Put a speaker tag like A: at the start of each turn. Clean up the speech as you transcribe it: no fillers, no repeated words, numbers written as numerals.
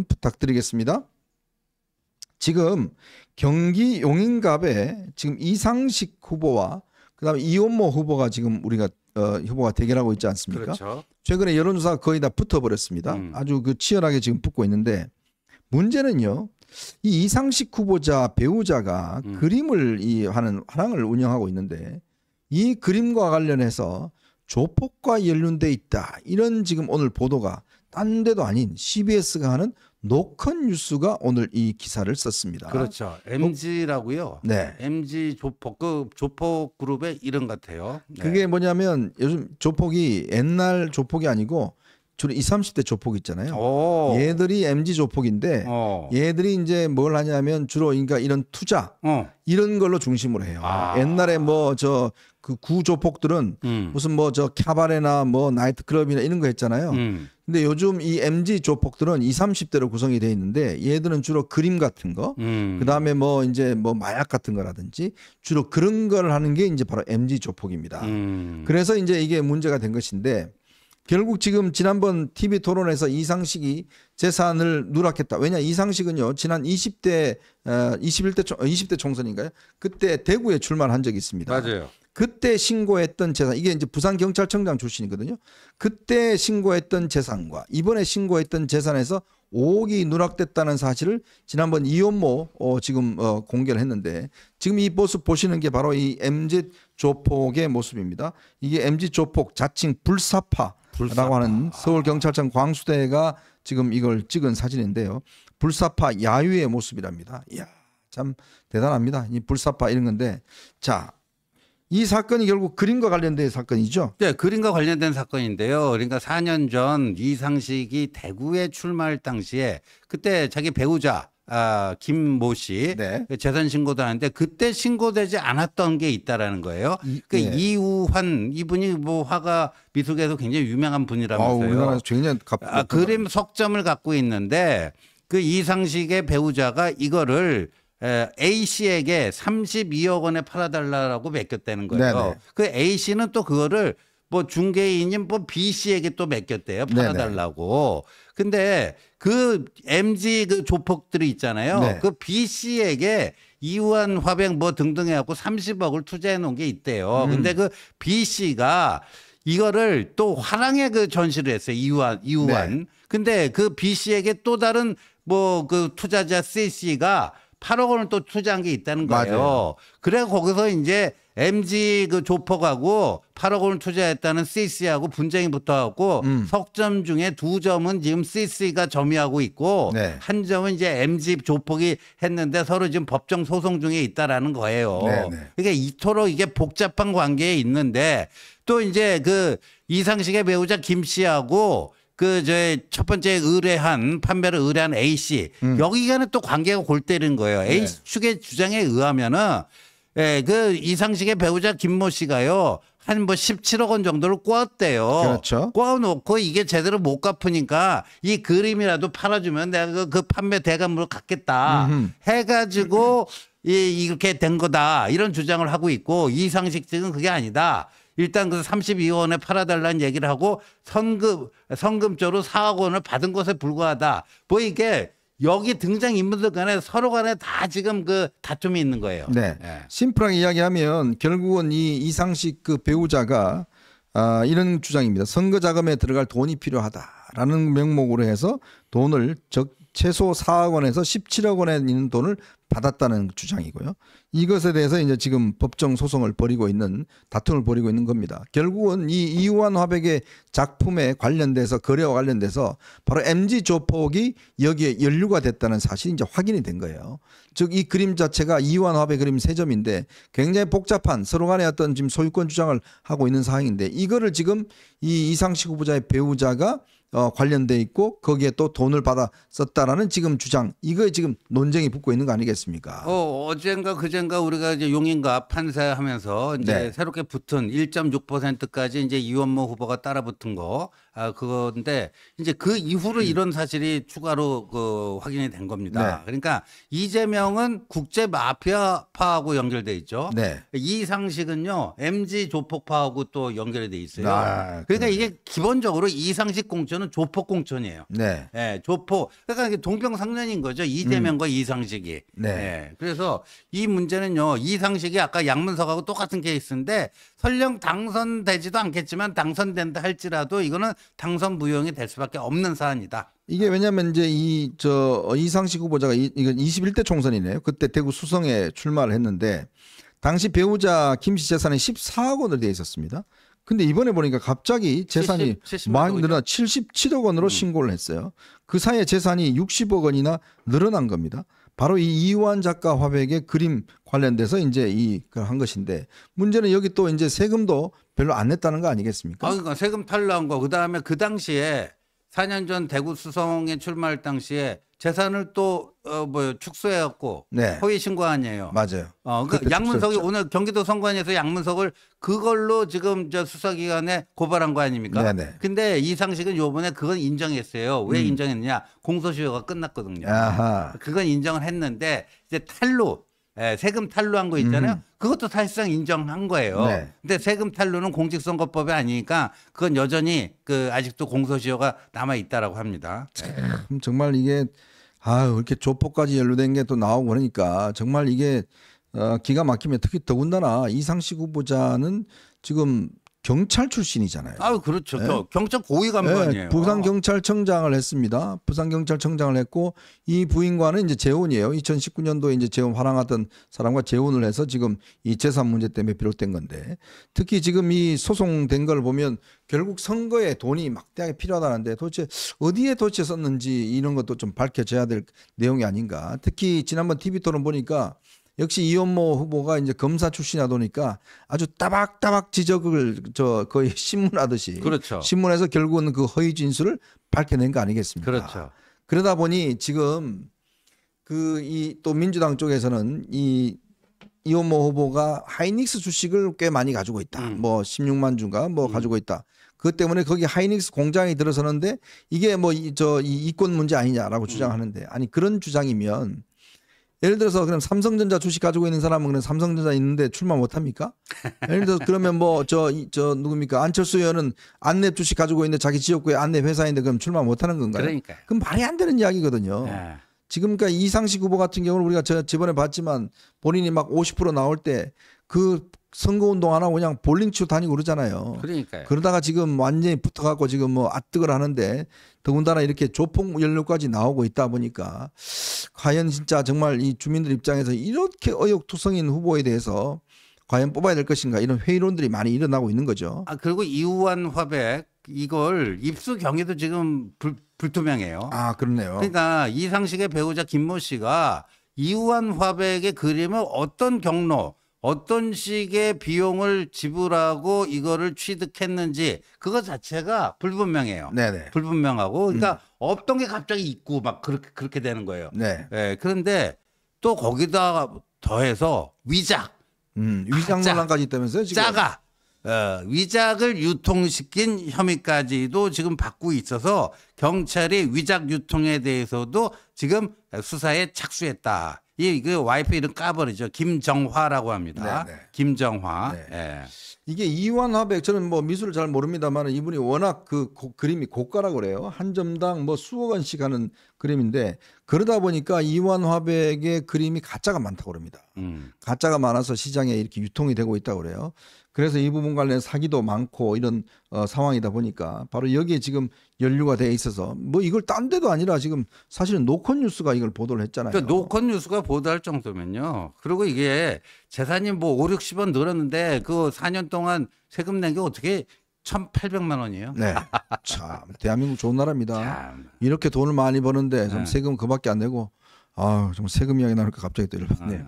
A: 부탁드리겠습니다. 지금 경기 용인갑에 지금 이상식 후보와 그다음에 이원모 후보가 지금 우리가 후보가 대결하고 있지 않습니까?
B: 그렇죠.
A: 최근에 여론조사가 거의 다 붙어버렸습니다. 아주 그 치열하게 지금 붙고 있는데 문제는요. 이 이상식 후보자 배우자가 그림을 하는 화랑을 운영하고 있는데 이 그림과 관련해서 조폭과 연루돼 있다. 이런 지금 오늘 보도가 딴 데도 아닌 CBS가 하는 노컷 뉴스가 오늘 이 기사를 썼습니다.
B: 그렇죠. MG라고요.
A: 네.
B: MG 조폭 그 조폭 그룹의 이름 같아요. 네.
A: 그게 뭐냐면 요즘 조폭이 옛날 조폭이 아니고 주로 20, 30대 조폭 있잖아요.
B: 오.
A: 얘들이 MG 조폭인데 얘들이 이제 뭘 하냐면 주로 그러니까 이런 투자 이런 걸로 중심으로 해요. 옛날에 뭐 저 그 구조폭들은 무슨 뭐 저 캬바레나 뭐 나이트클럽이나 이런 거 했잖아요. 근데 요즘 이 MG 조폭들은 20, 30대로 구성이 돼 있는데 얘들은 주로 그림 같은 거, 그다음에 뭐 이제 뭐 마약 같은 거라든지 주로 그런 걸 하는 게 이제 바로 MG 조폭입니다. 그래서 이제 이게 문제가 된 것인데 결국 지금 지난번 TV 토론에서 이상식이 재산을 누락했다. 왜냐 이상식은요 지난 20대 총선인가요? 그때 대구에 출마를 한 적이 있습니다.
B: 맞아요.
A: 그때 신고했던 재산 이게 이제 부산경찰청장 출신이거든요. 그때 신고했던 재산과 이번에 신고했던 재산에서 5억이 누락됐다는 사실을 지난번 이원모 지금 공개를 했는데 지금 이 모습 보시는 게 바로 이 MZ 조폭의 모습입니다. 이게 MZ 조폭 자칭 불사파라고 하는 서울경찰청 광수대가 지금 이걸 찍은 사진인데요. 불사파 야유의 모습이랍니다. 이야 참 대단합니다. 이 불사파 이런 건데 자. 이 사건이 결국 그림과 관련된 사건이죠?
B: 네, 그림과 관련된 사건인데요. 그러니까 4년 전 이상식이 대구에 출마할 당시에 그때 자기 배우자 김모 씨
A: 네.
B: 재산 신고도 하는데 그때 신고되지 않았던 게 있다라는 거예요. 그
A: 네.
B: 이우환 이분이 뭐 화가 미술계에서 굉장히 유명한 분이라면서요.
A: 우리나라에서 굉장히
B: 그림 석점을 갖고 있는데 그 이상식의 배우자가 이거를 A 씨에게 32억 원에 팔아달라고 맡겼다는 거예요. 네네. 그 A 씨는 또 그거를 뭐 중개인인 뭐 B 씨에게 또 맡겼대요. 팔아달라고. 네네. 근데 그 MG 그 조폭들이 있잖아요. 네. 그 B 씨에게 이우한 화백 뭐 등등 해갖고 30억을 투자해 놓은 게 있대요. 근데 그 B 씨가 이거를 또 화랑에 그 전시를 했어요. 이우한. 네. 근데 그 B 씨에게 또 다른 뭐 그 투자자 C 씨가 8억 원을 또 투자한 게 있다는 거예요. 맞아요. 그래 거기서 이제 MG 그 조폭하고 8억 원을 투자했다는 CC하고 분쟁이 붙어갖고 석점 중에 2점은 지금 CC가 점유하고 있고 네. 한 점은 이제 MG 조폭이 했는데 서로 지금 법정 소송 중에 있다라는 거예요. 네, 네. 그러니까 이토록 이게 복잡한 관계에 있는데 또 이제 그 이상식의 배우자 김 씨하고 그 첫 번째 판매를 의뢰한 A 씨 여기가는 또 관계가 골 때리는 거예요. A 측의 주장에 의하면은 그 이상식의 배우자 김모 씨가요 한 뭐 17억 원 정도를 꼬았대요.
A: 그렇죠.
B: 꼬아놓고 이게 제대로 못 갚으니까 이 그림이라도 팔아주면 내가 그 판매 대감으로 갖겠다 해가지고 이렇게 된 거다 이런 주장을 하고 있고 이상식 측은 그게 아니다. 일단 그 32억 원에 팔아달라는 얘기를 하고 성금조로 4억 원을 받은 것에 불과하다. 뭐 이게 여기 등장 인물들 간에 서로 간에 다 지금 그 다툼이 있는 거예요.
A: 네. 네. 심플하게 이야기하면 결국은 이 이상식 그 배우자가 이런 주장입니다. 선거 자금에 들어갈 돈이 필요하다라는 명목으로 해서 돈을 최소 4억 원에서 17억 원에 있는 돈을 받았다는 주장이고요. 이것에 대해서 이제 지금 법정 소송을 벌이고 있는 다툼을 벌이고 있는 겁니다. 결국은 이 이우한 화백의 작품에 관련돼서 거래와 관련돼서 바로 MG 조폭이 여기에 연루가 됐다는 사실이 이제 확인이 된 거예요. 즉 이 그림 자체가 이우한 화백 그림 3점인데 굉장히 복잡한 서로 간의 어떤 지금 소유권 주장을 하고 있는 상황인데 이거를 지금 이 이상식 후보자의 배우자가 관련돼 있고 거기에 또 돈을 받아 썼다라는 지금 주장 이거에 지금 논쟁이 붙고 있는 거 아니겠습니까?
B: 어젠가 그젠가 우리가 이제 용인갑 판사하면서 이제 네. 새롭게 붙은 1.6%까지 이제 이원모 후보가 따라 붙은 거 그건데 이제 그 이후로 이런 사실이 추가로 그 확인이 된 겁니다. 네. 그러니까 이재명은 국제 마피아파하고 연결돼 있죠. 네. 이상식은요 MG 조폭파하고 또 연결이 돼 있어요. 그러니까 이게 기본적으로 이상식 공천 공천은 조폭 공천이에요.
A: 네.
B: 예, 조폭. 그러니까 이게 동병상련인 거죠. 이재명과 이상식이.
A: 네.
B: 예, 그래서 이 문제는요. 이상식이 아까 양문석하고 똑같은 케이스인데 설령 당선되지도 않겠지만 당선된다 할지라도 이거는 당선 무용이 될 수밖에 없는 사안이다.
A: 이게 왜냐하면 이제 이상식 후보자가 이건 21대 총선이네요. 그때 대구 수성에 출마를 했는데 당시 배우자 김 씨 재산이 14억 원으로 되어 있었습니다. 근데 이번에 보니까 갑자기 재산이
B: 70만
A: 많이 늘어나 77억 원으로 신고를 했어요. 그 사이에 재산이 60억 원이나 늘어난 겁니다. 바로 이 이완 작가 화백의 그림 관련돼서 이제 이걸 한 것인데 문제는 여기 또 이제 세금도 별로 안 냈다는 거 아니겠습니까?
B: 그러니까 세금 탈루한 거. 그다음에 그 당시에 4년 전 대구 수성에 출마할 당시에 재산을 또 축소해갖고
A: 네.
B: 허위 신고 아니에요.
A: 맞아요.
B: 그러니까
A: 그때
B: 양문석이
A: 축소했죠.
B: 오늘 경기도 선관위에서 양문석을 그걸로 지금 저 수사기관에 고발한 거 아닙니까?
A: 네네.
B: 근데 이상식은 요번에 그건 인정했어요. 왜 인정했느냐? 공소시효가 끝났거든요.
A: 아하.
B: 그건 인정을 했는데 이제 탈루, 세금 탈루한 거 있잖아요. 그것도 사실상 인정한 거예요.
A: 네.
B: 근데 세금 탈루는 공직선거법이 아니니까 그건 여전히 그 아직도 공소시효가 남아 있다라고 합니다.
A: 정말 이게 이렇게 조폭까지 연루된 게 또 나오고 그러니까 정말 이게 기가 막히면 특히 더군다나 이상식 후보자는 지금 경찰 출신이잖아요.
B: 그렇죠.
A: 네.
B: 경찰 고위 간부아니에요.
A: 부산경찰청장을 했습니다. 부산경찰청장을 했고 이 부인과는 이제 재혼이에요. 2019년도에 이제 재혼 화랑하던 사람과 재혼을 해서 지금 이 재산 문제 때문에 비롯된 건데 특히 지금 이 소송된 걸 보면 결국 선거에 돈이 막대하게 필요하다는데 도대체 어디에 도대체 썼는지 이런 것도 좀 밝혀져야 될 내용이 아닌가. 특히 지난번 TV 토론 보니까 역시 이원모 후보가 이제 검사 출신이다 보니까 아주 따박따박 지적을 거의 신문하듯이
B: 그렇죠.
A: 신문에서 결국은 그 허위 진술을 밝혀낸 거 아니겠습니까?
B: 그렇죠.
A: 그러다 보니 지금 또 민주당 쪽에서는 이원모 후보가 하이닉스 주식을 꽤 많이 가지고 있다. 뭐 16만 주가 가지고 있다. 그것 때문에 거기 하이닉스 공장이 들어서는데 이게 이 이권 문제 아니냐라고 주장하는데 아니 그런 주장이면 예를 들어서 그럼 삼성전자 주식 가지고 있는 사람은 그냥 삼성전자 있는데 출마 못 합니까? 예를 들어서 그러면 누굽니까? 안철수 의원은 안랩 주식 가지고 있는데 자기 지역구에 안랩 회사인데 그럼 출마 못 하는 건가요?
B: 그러니까요.
A: 그럼 말이 안 되는 이야기거든요.
B: 네.
A: 지금 그러니까 이상식 후보 같은 경우는 우리가 저번에 봤지만 본인이 막 50% 나올 때 그 선거운동 안 하고 그냥 볼링 치고 다니고 그러잖아요.
B: 그러니까요.
A: 그러다가 지금 완전히 붙어갖고 지금 아뜨걸 하는데 더군다나 이렇게 조폭 연루까지 나오고 있다 보니까 과연 진짜 정말 이 주민들 입장에서 이렇게 의욕투성인 후보에 대해서 과연 뽑아야 될 것인가 이런 회의론들이 많이 일어나고 있는 거죠.
B: 그리고 이우환 화백 이걸 입수 경위도 지금 불투명해요.
A: 그렇네요.
B: 그러니까 이상식의 배우자 김모 씨가 이우환 화백의 그림을 어떤 경로 어떤 식의 비용을 지불하고 이거를 취득했는지 그거 자체가 불분명해요.
A: 네네.
B: 불분명하고 그러니까 없던 게 갑자기 있고 막 그렇게 되는 거예요.
A: 네.
B: 그런데 또 거기다 더해서 위작,
A: 위장
B: 가짜,
A: 논란까지 있다면서요? 지금?
B: 짜가 위작을 유통시킨 혐의까지도 지금 받고 있어서 경찰이 위작 유통에 대해서도 지금 수사에 착수했다. 그 와이프 이름 까버리죠. 김정화라고 합니다.
A: 네네.
B: 김정화.
A: 네.
B: 예.
A: 이게 이완 화백 저는 미술을 잘 모릅니다만 이분이 워낙 그림이 고가라고 그래요. 한 점당 수억 원씩 하는 그림인데 그러다 보니까 이완 화백의 그림이 가짜가 많다고 그럽니다. 가짜가 많아서 시장에 이렇게 유통이 되고 있다고 그래요. 그래서 이 부분 관련 사기도 많고 이런 상황이다 보니까 바로 여기에 지금 연루가 돼 있어서 이걸 딴 데도 아니라 지금 사실은 노컷 뉴스가 이걸 보도를 했잖아요.
B: 그러니까 노컷 뉴스가 보도할 정도면요. 그리고 이게 재산이 5, 60원 늘었는데 그 4년 동안 세금 낸 게 어떻게 1,800만 원이에요?
A: 네. 참 대한민국 좋은 나라입니다.
B: 참.
A: 이렇게 돈을 많이 버는데 좀
B: 네.
A: 세금 그밖에 안 내고 정말 세금 이야기 나니까 갑자기 또 열받네요.